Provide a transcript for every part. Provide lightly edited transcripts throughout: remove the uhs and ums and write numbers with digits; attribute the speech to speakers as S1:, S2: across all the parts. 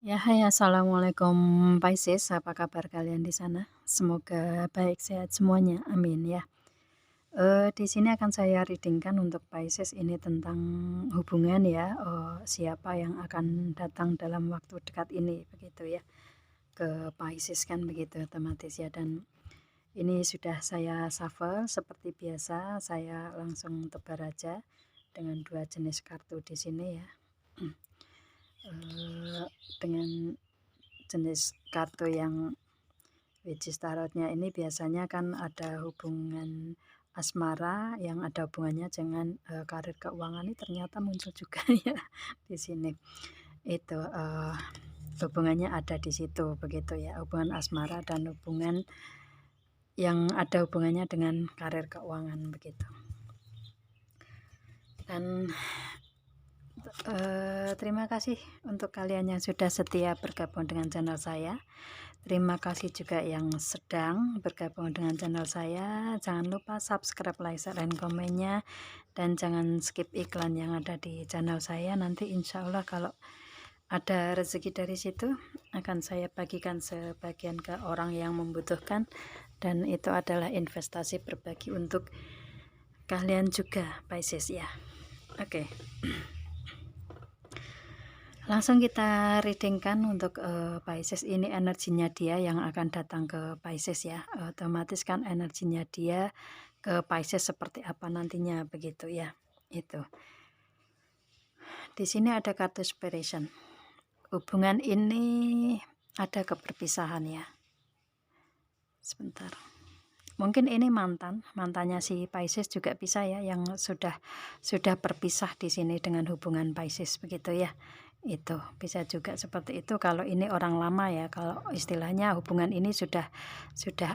S1: Ya, hai, assalamualaikum Pisces, apa kabar kalian di sana? Semoga baik, sehat semuanya, amin ya. Di sini akan saya reading-kan untuk Pisces ini tentang hubungan ya, siapa yang akan datang dalam waktu dekat ini, begitu ya, ke Pisces kan begitu otomatis ya. Dan ini sudah saya shuffle seperti biasa, saya langsung tebar aja dengan 2 jenis kartu di sini ya. Dengan jenis kartu yang which is tarotnya ini biasanya kan ada hubungan asmara yang ada hubungannya dengan karir keuangan. Ini ternyata muncul juga ya di sini. Itu hubungannya ada di situ begitu ya, hubungan asmara dan hubungan yang ada hubungannya dengan karir keuangan begitu. Dan terima kasih untuk kalian yang sudah setia bergabung dengan channel saya. Terima kasih juga yang sedang bergabung dengan channel saya. Jangan lupa subscribe, like, share, dan komennya. Dan jangan skip iklan yang ada di channel saya. Nanti insya Allah kalau ada rezeki dari situ akan saya bagikan sebagian ke orang yang membutuhkan. Dan itu adalah investasi berbagi untuk kalian juga, Pisces ya. Oke. Langsung kita readingkan untuk Pisces ini energinya dia yang akan datang ke Pisces ya. Otomatis kan energinya dia ke Pisces seperti apa nantinya begitu ya. Itu. Di sini ada kartu Spiration. Hubungan ini ada keberpisahan ya. Sebentar. Mungkin ini mantannya si Pisces juga bisa ya, yang sudah berpisah di sini dengan hubungan Pisces begitu ya. Itu bisa juga seperti itu kalau ini orang lama ya. Kalau istilahnya hubungan ini sudah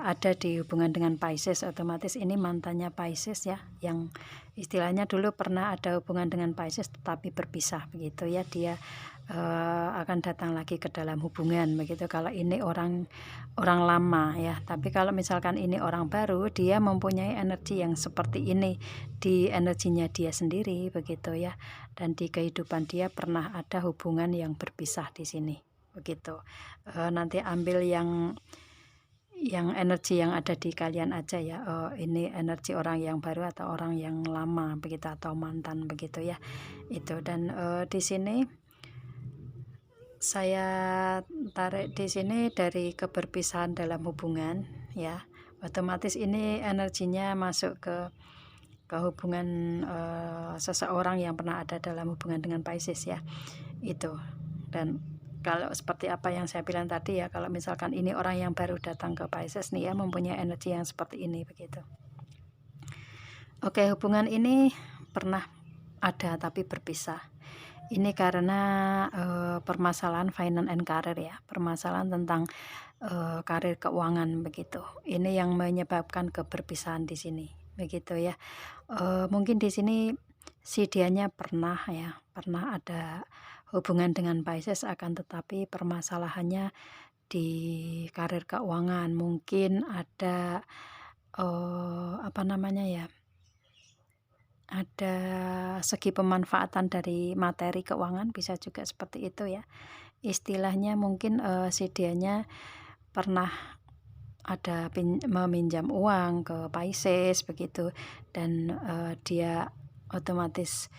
S1: ada di hubungan dengan Pisces, otomatis ini mantannya Pisces ya, yang istilahnya dulu pernah ada hubungan dengan Pisces tetapi berpisah begitu ya. Dia akan datang lagi ke dalam hubungan begitu kalau ini orang lama ya. Tapi kalau misalkan ini orang baru, dia mempunyai energi yang seperti ini di energinya dia sendiri begitu ya. Dan di kehidupan dia pernah ada hubungan yang berpisah di sini begitu. Nanti ambil yang energi yang ada di kalian aja ya. Ini energi orang yang baru atau orang yang lama begitu, atau mantan begitu ya. Itu. Dan di sini saya tarik di sini dari keberpisahan dalam hubungan ya. Otomatis ini energinya masuk ke hubungan seseorang yang pernah ada dalam hubungan dengan Pisces ya. Itu. Dan kalau seperti apa yang saya bilang tadi ya, kalau misalkan ini orang yang baru datang ke Pisces nih ya, mempunyai energi yang seperti ini begitu. Oke, hubungan ini pernah ada tapi berpisah. Ini karena permasalahan finance and career ya, permasalahan tentang karir keuangan begitu. Ini yang menyebabkan keberpisahan di sini, begitu ya. Mungkin di sini si dianya pernah ada hubungan dengan Pisces, akan tetapi permasalahannya di karir keuangan. Mungkin ada apa namanya ya, ada segi pemanfaatan dari materi keuangan, bisa juga seperti itu ya. Istilahnya mungkin si dianya pernah ada meminjam uang ke Pisces begitu, dan dia otomatis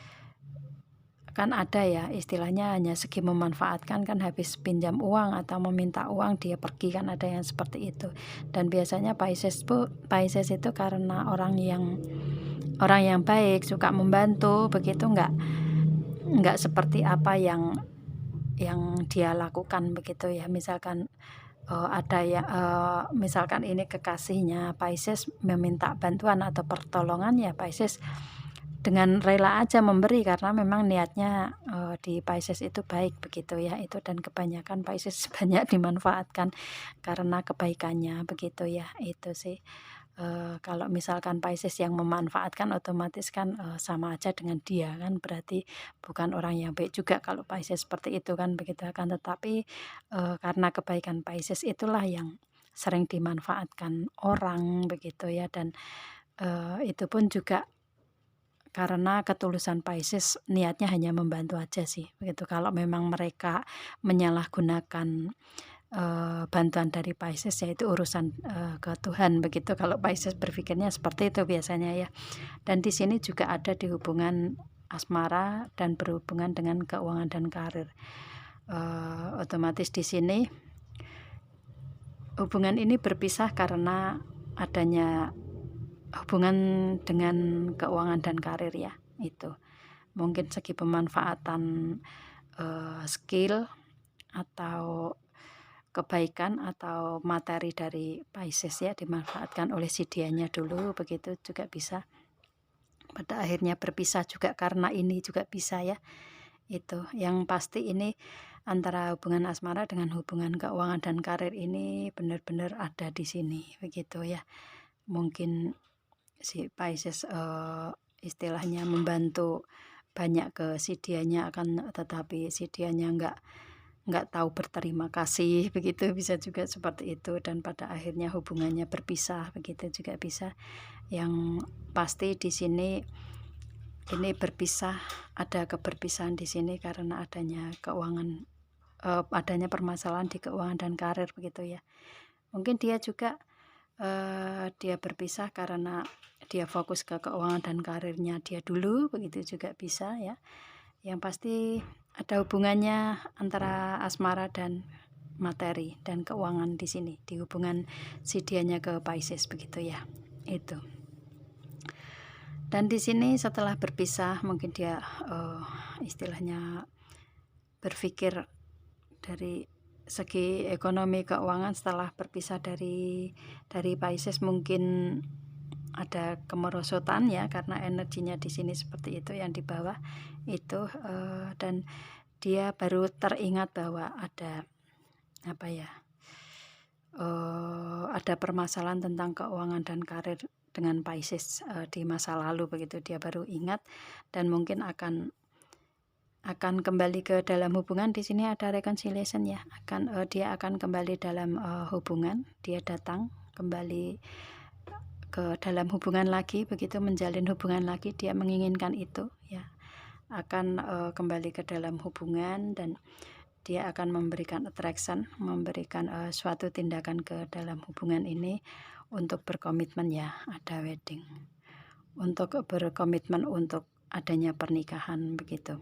S1: kan ada ya istilahnya hanya segi memanfaatkan, kan habis pinjam uang atau meminta uang dia pergi, kan ada yang seperti itu. Dan biasanya Pisces itu karena orang yang baik, suka membantu begitu, enggak seperti apa yang dia lakukan begitu ya. Misalkan ada ya, misalkan ini kekasihnya Pisces meminta bantuan atau pertolongan ya, Pisces dengan rela aja memberi karena memang niatnya di Pisces itu baik begitu ya. Itu. Dan kebanyakan Pisces banyak dimanfaatkan karena kebaikannya begitu ya. Itu sih. Kalau misalkan Pisces yang memanfaatkan, otomatis kan sama aja dengan dia kan, berarti bukan orang yang baik juga kalau Pisces seperti itu kan begitu. Kan tetapi karena kebaikan Pisces itulah yang sering dimanfaatkan orang begitu ya. Dan itu pun juga karena ketulusan Pisces niatnya hanya membantu aja sih begitu. Kalau memang mereka menyalahgunakan bantuan dari Pisces, ya itu urusan ke Tuhan begitu. Kalau Pisces berpikirnya seperti itu biasanya ya. Dan di sini juga ada di hubungan asmara dan berhubungan dengan keuangan dan karir. Otomatis di sini hubungan ini berpisah karena adanya hubungan dengan keuangan dan karir ya. Itu mungkin segi pemanfaatan skill atau kebaikan atau materi dari Pisces ya dimanfaatkan oleh si dianya dulu, begitu juga bisa. Pada akhirnya berpisah juga karena ini juga bisa ya. Itu yang pasti ini antara hubungan asmara dengan hubungan keuangan dan karir ini benar-benar ada di sini begitu ya. Mungkin si Pisces istilahnya membantu banyak ke si dianya, akan tetapi si dianya nggak tahu berterima kasih begitu, bisa juga seperti itu, dan pada akhirnya hubungannya berpisah begitu juga bisa. Yang pasti di sini ini berpisah, ada keberpisahan di sini karena adanya keuangan, adanya permasalahan di keuangan dan karir begitu ya. Mungkin dia juga dia berpisah karena dia fokus ke keuangan dan karirnya dia dulu begitu juga bisa ya. Yang pasti ada hubungannya antara asmara dan materi dan keuangan di sini, di hubungan si dianya ke Pisces begitu ya. Itu. Dan di sini setelah berpisah mungkin dia istilahnya berpikir dari segi ekonomi keuangan setelah berpisah dari Pisces, mungkin ada kemerosotan ya karena energinya di sini seperti itu yang di bawah itu, dan dia baru teringat bahwa ada apa ya, ada permasalahan tentang keuangan dan karir dengan Pisces di masa lalu begitu. Dia baru ingat dan mungkin akan kembali ke dalam hubungan. Di sini ada reconciliation ya, dia akan kembali dalam hubungan, dia datang kembali ke dalam hubungan lagi begitu, menjalin hubungan lagi, dia menginginkan itu ya, akan kembali ke dalam hubungan dan dia akan memberikan attraction, memberikan suatu tindakan ke dalam hubungan ini untuk berkomitmen ya, ada wedding, untuk berkomitmen untuk adanya pernikahan begitu.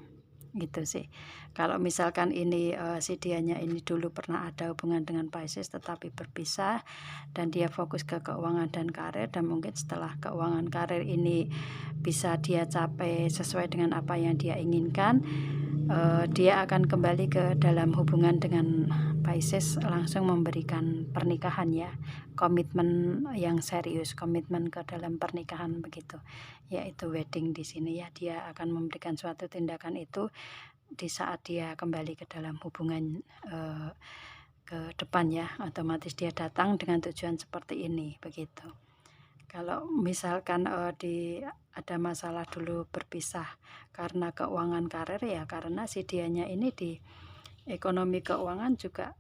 S1: Gitu sih. Kalau misalkan ini si dianya ini dulu pernah ada hubungan dengan Pisces tetapi berpisah dan dia fokus ke keuangan dan karir, dan mungkin setelah keuangan karir ini bisa dia capai sesuai dengan apa yang dia inginkan, dia akan kembali ke dalam hubungan dengan Pisces, langsung memberikan pernikahan ya, komitmen yang serius, komitmen ke dalam pernikahan begitu, yaitu wedding di sini ya. Dia akan memberikan suatu tindakan itu di saat dia kembali ke dalam hubungan ke depan ya, otomatis dia datang dengan tujuan seperti ini begitu. Kalau misalkan ada masalah dulu berpisah karena keuangan karir ya, karena si dianya ini di ekonomi keuangan juga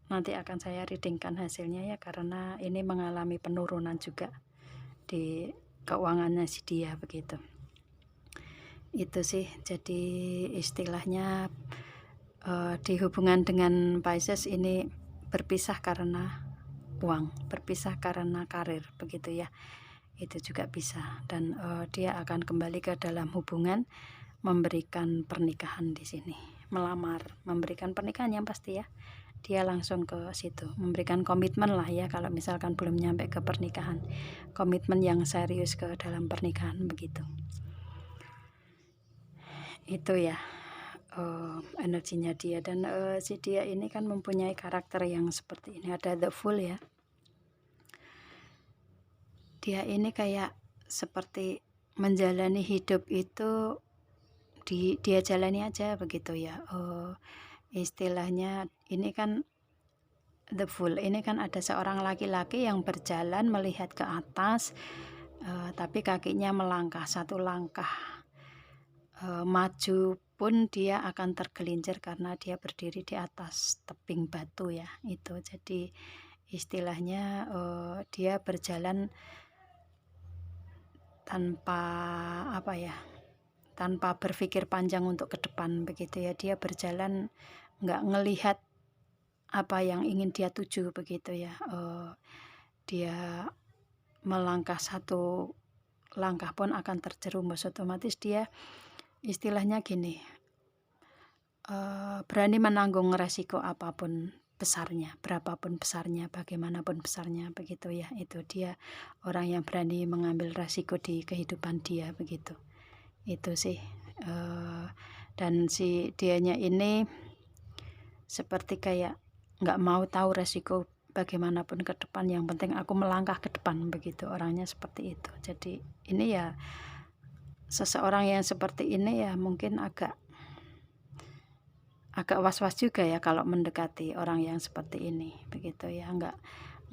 S1: nanti akan saya readingkan hasilnya ya, karena ini mengalami penurunan juga di keuangannya si dia begitu. Itu sih, jadi istilahnya di hubungan dengan Pisces ini berpisah karena uang, berpisah karena karir begitu ya. Itu juga bisa, dan dia akan kembali ke dalam hubungan, memberikan pernikahan di sini, melamar, memberikan pernikahan yang pasti ya. Dia langsung ke situ, memberikan komitmen lah ya, kalau misalkan belum nyampe ke pernikahan, komitmen yang serius ke dalam pernikahan begitu. Itu ya energinya dia. Dan si dia ini kan mempunyai karakter yang seperti ini, ada the Fool ya. Dia ini kayak seperti menjalani hidup itu dia jalani aja begitu ya. Istilahnya ini kan the Fool, ini kan ada seorang laki-laki yang berjalan melihat ke atas, tapi kakinya melangkah satu langkah maju pun dia akan tergelincir karena dia berdiri di atas tebing batu ya. Itu jadi istilahnya dia berjalan tanpa apa ya, tanpa berpikir panjang untuk ke depan begitu ya. Dia berjalan nggak ngelihat apa yang ingin dia tuju begitu ya. Dia melangkah satu langkah pun akan terjerumus, otomatis dia istilahnya gini, berani menanggung resiko apapun besarnya, berapapun besarnya, bagaimanapun besarnya begitu ya. Itu dia orang yang berani mengambil resiko di kehidupan dia begitu. Itu sih. Dan si dianya ini seperti kayak nggak mau tahu resiko bagaimanapun ke depan, yang penting aku melangkah ke depan begitu, orangnya seperti itu. Jadi ini ya, seseorang yang seperti ini ya mungkin agak was-was juga ya kalau mendekati orang yang seperti ini begitu ya.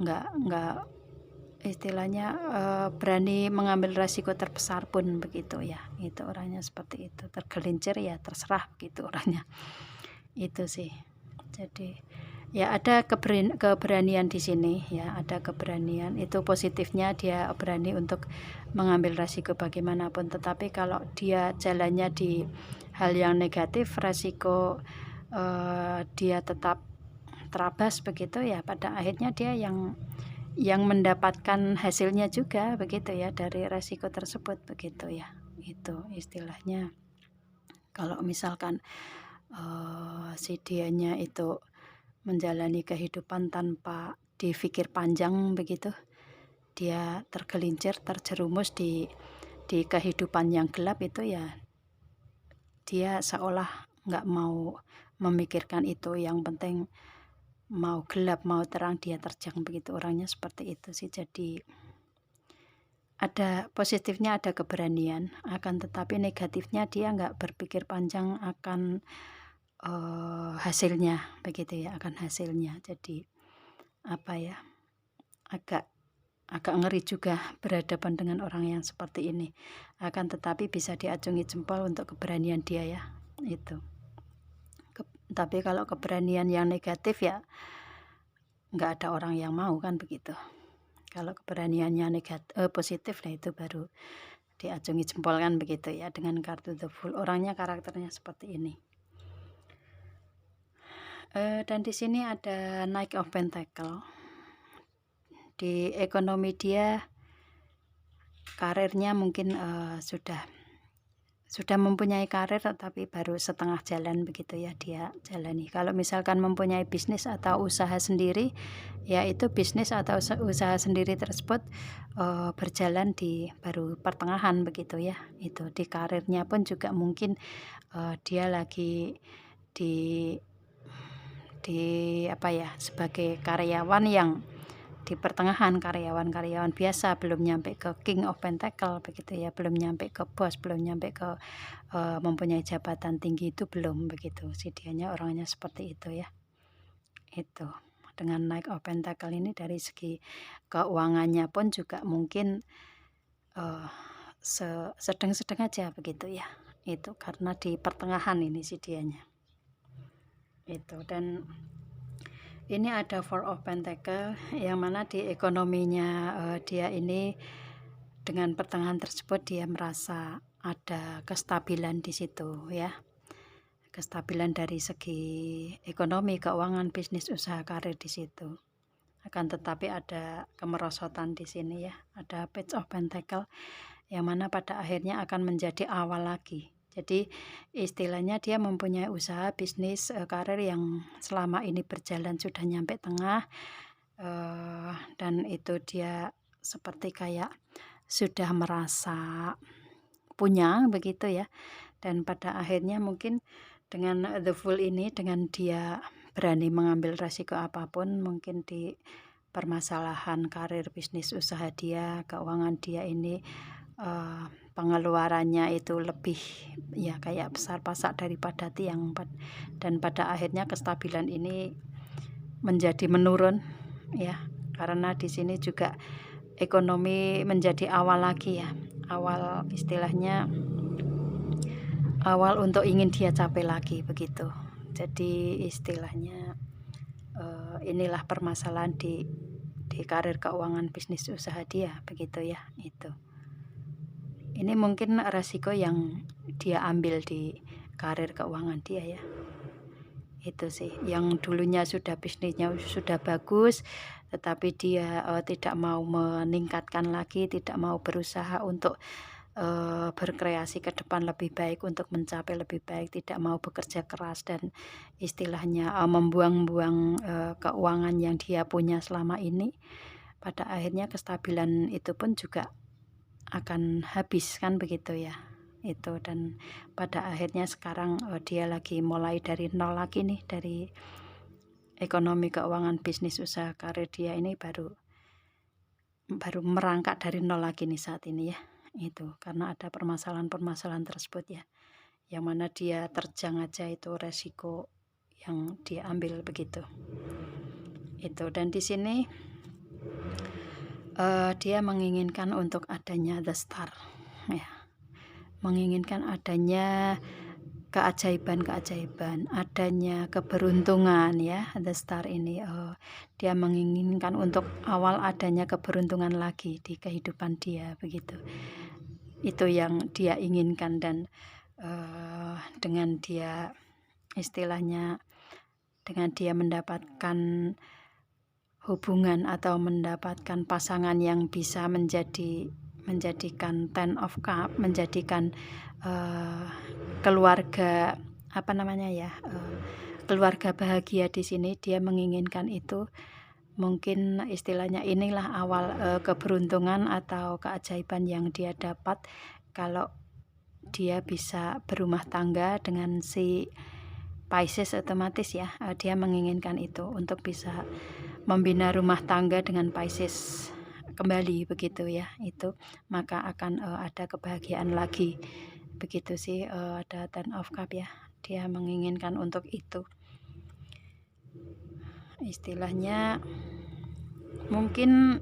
S1: Nggak istilahnya berani mengambil resiko terbesar pun begitu ya. Itu orangnya seperti itu, tergelincir ya terserah begitu orangnya. Itu sih. Jadi ya ada keberanian di sini ya, ada keberanian. Itu positifnya, dia berani untuk mengambil resiko bagaimanapun. Tetapi kalau dia jalannya di hal yang negatif, resiko dia tetap terabas begitu ya, pada akhirnya dia yang mendapatkan hasilnya juga begitu ya dari resiko tersebut begitu ya. Itu istilahnya kalau misalkan si dianya itu menjalani kehidupan tanpa dipikir panjang begitu, dia tergelincir, terjerumus di kehidupan yang gelap itu ya, dia seolah nggak mau memikirkan itu, yang penting mau gelap mau terang dia terjang begitu, orangnya seperti itu sih. Jadi ada positifnya, ada keberanian, akan tetapi negatifnya dia nggak berpikir panjang akan hasilnya begitu ya, akan hasilnya. Jadi apa ya, agak ngeri juga berhadapan dengan orang yang seperti ini. Akan tetapi bisa diacungi jempol untuk keberanian dia ya. Itu. Tapi kalau keberanian yang negatif ya nggak ada orang yang mau kan begitu. Kalau keberaniannya positif, nah itu baru diacungi jempol kan begitu ya, dengan kartu The Fool. Orangnya karakternya seperti ini. Dan di sini ada Knight of Pentacle. Di ekonomi dia, karirnya mungkin sudah mempunyai karir tetapi baru setengah jalan begitu ya dia jalani. Kalau misalkan mempunyai bisnis atau usaha sendiri, yaitu bisnis atau usaha sendiri tersebut berjalan di baru pertengahan begitu ya. Itu di karirnya pun juga mungkin dia lagi di apa ya, sebagai karyawan yang di pertengahan, karyawan biasa, belum nyampe ke King of Pentacle begitu ya, belum nyampe ke bos, belum nyampe ke mempunyai jabatan tinggi, itu belum begitu. Si dianya orangnya seperti itu ya. Itu dengan Knight of Pentacle ini dari segi keuangannya pun juga mungkin sedang-sedang aja begitu ya. Itu karena di pertengahan ini si dianya. Itu. Dan ini ada Four of Pentacle, yang mana di ekonominya dia ini dengan pertengahan tersebut dia merasa ada kestabilan di situ ya. Kestabilan dari segi ekonomi, keuangan, bisnis, usaha, karir di situ. Akan tetapi ada kemerosotan di sini ya. Ada Page of Pentacle, yang mana pada akhirnya akan menjadi awal lagi. Jadi istilahnya dia mempunyai usaha, bisnis, karir yang selama ini berjalan sudah nyampe tengah, dan itu dia seperti kayak sudah merasa punya begitu ya. Dan pada akhirnya mungkin dengan The Fool ini, dengan dia berani mengambil resiko apapun, mungkin di permasalahan karir, bisnis, usaha dia, keuangan dia ini pengeluarannya itu lebih ya kayak besar pasak daripada tiang, dan pada akhirnya kestabilan ini menjadi menurun ya, karena di sini juga ekonomi menjadi awal lagi ya, awal istilahnya awal untuk ingin dia capai lagi begitu. Jadi istilahnya inilah permasalahan di karir, keuangan, bisnis, usaha dia begitu ya. Itu Ini mungkin resiko yang dia ambil di karir keuangan dia ya. Itu sih, yang dulunya sudah bisnisnya sudah bagus, tetapi dia tidak mau meningkatkan lagi, tidak mau berusaha untuk berkreasi ke depan lebih baik, untuk mencapai lebih baik, tidak mau bekerja keras dan istilahnya membuang-buang keuangan yang dia punya selama ini. Pada akhirnya kestabilan itu pun juga akan habis, kan begitu ya. Itu, dan pada akhirnya sekarang dia lagi mulai dari nol lagi nih, dari ekonomi keuangan bisnis usaha karir dia ini baru merangkak dari nol lagi nih saat ini ya. Itu karena ada permasalahan-permasalahan tersebut ya, yang mana dia terjang aja itu resiko yang dia ambil begitu. Itu, dan di sini dia menginginkan untuk adanya the star ya, menginginkan adanya keajaiban-keajaiban, adanya keberuntungan ya. The star ini dia menginginkan untuk awal adanya keberuntungan lagi di kehidupan dia begitu. Itu yang dia inginkan, dan dengan dia istilahnya, dengan dia mendapatkan hubungan atau mendapatkan pasangan yang bisa menjadikan ten of cup, menjadikan keluarga keluarga bahagia di sini. Dia menginginkan itu, mungkin istilahnya inilah awal keberuntungan atau keajaiban yang dia dapat kalau dia bisa berumah tangga dengan si Pisces. Otomatis ya, dia menginginkan itu untuk bisa membina rumah tangga dengan Pisces kembali begitu ya. Itu maka akan ada kebahagiaan lagi begitu sih. Ada ten of cup ya, dia menginginkan untuk itu. Istilahnya mungkin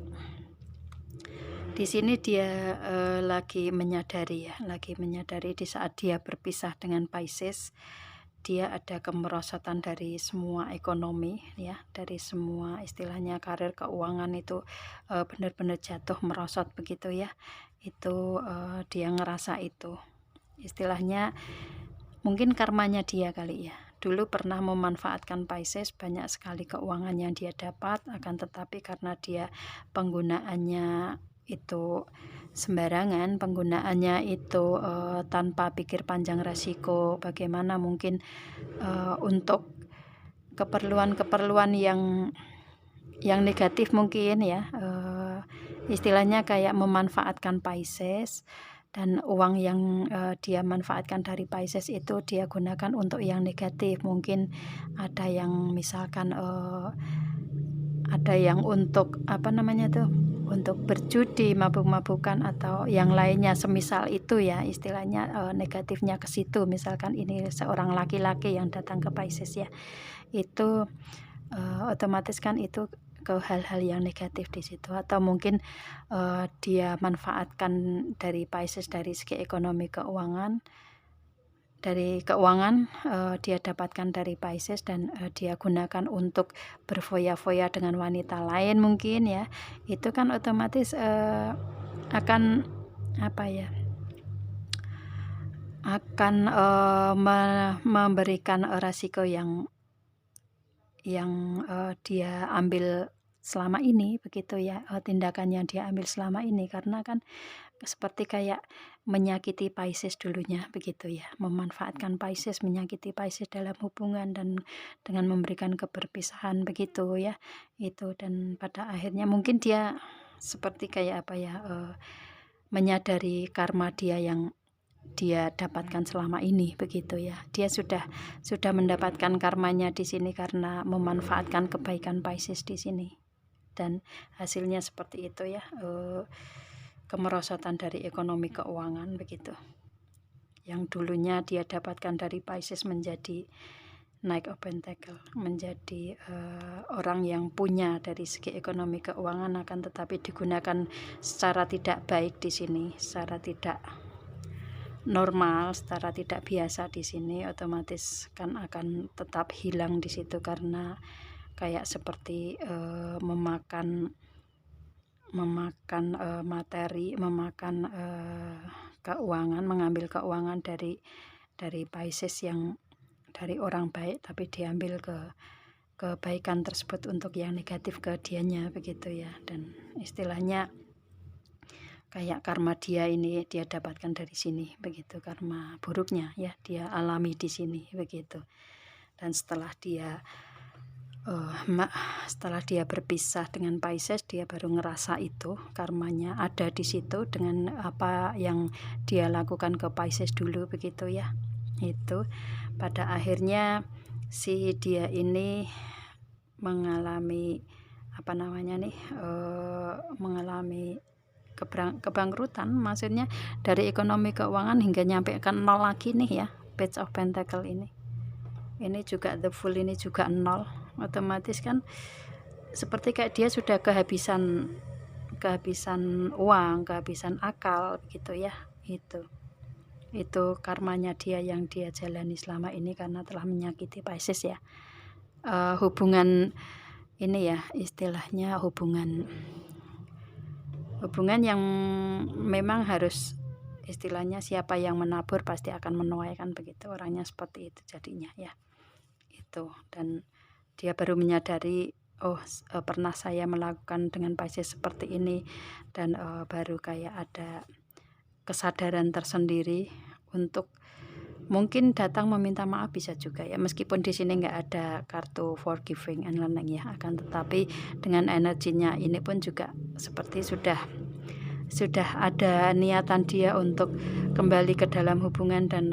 S1: di sini dia lagi menyadari ya, lagi menyadari di saat dia berpisah dengan Pisces, dia ada kemerosotan dari semua ekonomi ya, dari semua istilahnya karir keuangan itu benar-benar jatuh merosot begitu ya. Itu dia ngerasa itu, istilahnya mungkin karmanya dia kali ya. Dulu pernah memanfaatkan Pisces, banyak sekali keuangan yang dia dapat, akan tetapi karena dia penggunaannya itu sembarangan, penggunaannya itu tanpa pikir panjang resiko, bagaimana mungkin untuk keperluan-keperluan yang negatif mungkin ya, istilahnya kayak memanfaatkan Pisces, dan uang yang dia manfaatkan dari Pisces itu dia gunakan untuk yang negatif. Mungkin ada yang misalkan ada yang untuk untuk berjudi, mabuk-mabukan atau yang lainnya semisal itu ya, istilahnya negatifnya ke situ. Misalkan ini seorang laki-laki yang datang ke Pisces ya, itu otomatis kan itu ke hal-hal yang negatif di situ. Atau mungkin dia manfaatkan dari Pisces dari segi ekonomi keuangan, dia dapatkan dari Pisces, dan dia gunakan untuk berfoya-foya dengan wanita lain mungkin ya. Itu kan otomatis akan memberikan resiko yang dia ambil selama ini begitu ya, tindakan yang dia ambil selama ini, karena kan seperti kayak menyakiti Pisces dulunya begitu ya, memanfaatkan Pisces, menyakiti Pisces dalam hubungan dan dengan memberikan keberpisahan begitu ya. Itu, dan pada akhirnya mungkin dia seperti kayak menyadari karma dia yang dia dapatkan selama ini begitu ya. Dia sudah mendapatkan karmanya di sini karena memanfaatkan kebaikan Pisces di sini, dan hasilnya seperti itu ya, kemerosotan dari ekonomi keuangan begitu. Yang dulunya dia dapatkan dari Pisces menjadi Knight of Pentacle, menjadi orang yang punya dari segi ekonomi keuangan, akan tetapi digunakan secara tidak baik di sini, secara tidak normal, secara tidak biasa di sini, otomatis kan akan tetap hilang di situ, karena kayak seperti memakan materi, memakan keuangan, mengambil keuangan dari Pisces yang dari orang baik, tapi diambil kebaikan tersebut untuk yang negatif ke dianya begitu ya. Dan istilahnya kayak karma dia ini dia dapatkan dari sini begitu, karma buruknya ya dia alami di sini begitu. Dan setelah dia berpisah dengan Pisces, dia baru ngerasa itu karmanya ada di situ dengan apa yang dia lakukan ke Pisces dulu begitu ya. Itu pada akhirnya si dia ini mengalami mengalami kebangkrutan, maksudnya dari ekonomi keuangan hingga nyampe ke nol lagi nih ya. Page of Pentacle ini juga the Fool ini juga nol, otomatis kan seperti kayak dia sudah kehabisan uang, kehabisan akal gitu ya. Itu karmanya dia yang dia jalani selama ini karena telah menyakiti Pisces ya. Hubungan ini ya, istilahnya hubungan yang memang harus, istilahnya siapa yang menabur pasti akan menuai kan begitu, orangnya seperti itu jadinya ya. Itu, dan dia baru menyadari, oh pernah saya melakukan dengan Pisces seperti ini, dan baru kayak ada kesadaran tersendiri untuk mungkin datang meminta maaf, bisa juga ya, meskipun di sini nggak ada kartu forgiving and learning ya, akan tetapi dengan energinya ini pun juga seperti sudah ada niatan dia untuk kembali ke dalam hubungan dan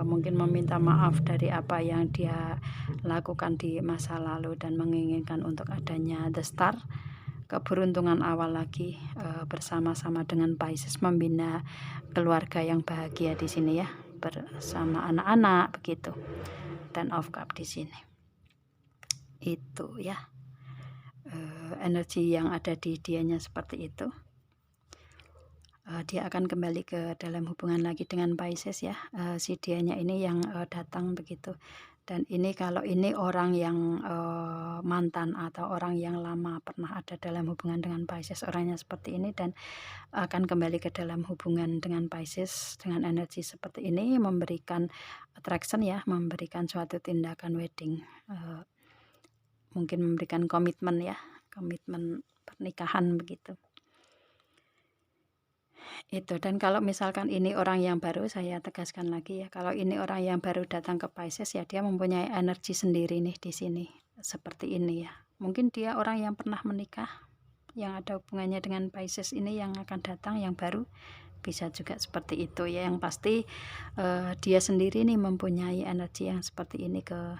S1: mungkin meminta maaf dari apa yang dia lakukan di masa lalu, dan menginginkan untuk adanya the star, keberuntungan awal lagi bersama-sama dengan Pisces, membina keluarga yang bahagia di sini ya, bersama anak-anak begitu. Dan of cup di sini itu ya, energi yang ada di dianya seperti itu. Dia akan kembali ke dalam hubungan lagi dengan Pisces ya, si dianya ini yang datang begitu. Dan ini kalau ini orang yang mantan atau orang yang lama pernah ada dalam hubungan dengan Pisces, orangnya seperti ini, dan akan kembali ke dalam hubungan dengan Pisces dengan energi seperti ini, memberikan attraction ya, memberikan suatu tindakan wedding, mungkin memberikan komitmen ya, komitmen pernikahan begitu. Itu. Dan kalau misalkan ini orang yang baru, saya tegaskan lagi ya, kalau ini orang yang baru datang ke Pisces ya, dia mempunyai energi sendiri nih di sini seperti ini ya. Mungkin dia orang yang pernah menikah, yang ada hubungannya dengan Pisces ini yang akan datang yang baru, bisa juga seperti itu ya. Yang pasti dia sendiri nih mempunyai energi yang seperti ini ke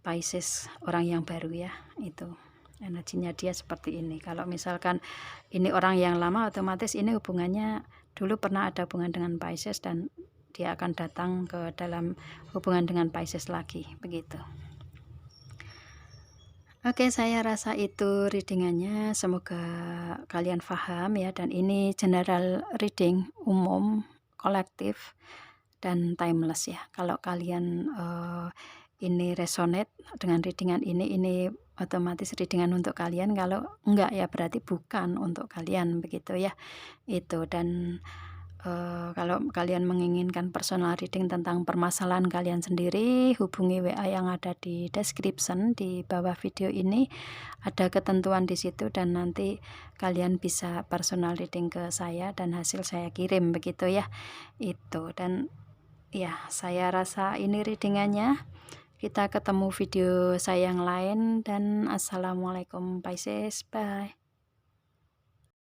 S1: Pisces, orang yang baru ya. Itu energinya dia seperti ini. Kalau misalkan ini orang yang lama, otomatis ini hubungannya dulu pernah ada hubungan dengan Pisces, dan dia akan datang ke dalam hubungan dengan Pisces lagi begitu. Oke, saya rasa itu readingannya, semoga kalian paham ya. Dan ini general reading, umum, kolektif, dan timeless ya. Kalau kalian ini resonate dengan readingan ini otomatis readingan untuk kalian. Kalau enggak ya berarti bukan untuk kalian begitu ya. Itu. Dan kalau kalian menginginkan personal reading tentang permasalahan kalian sendiri, hubungi WA yang ada di description di bawah video ini. Ada ketentuan di situ, dan nanti kalian bisa personal reading ke saya dan hasil saya kirim begitu ya. Itu. Dan ya, saya rasa ini readingannya. Kita ketemu video saya yang lain, dan assalamualaikum Pisces, bye.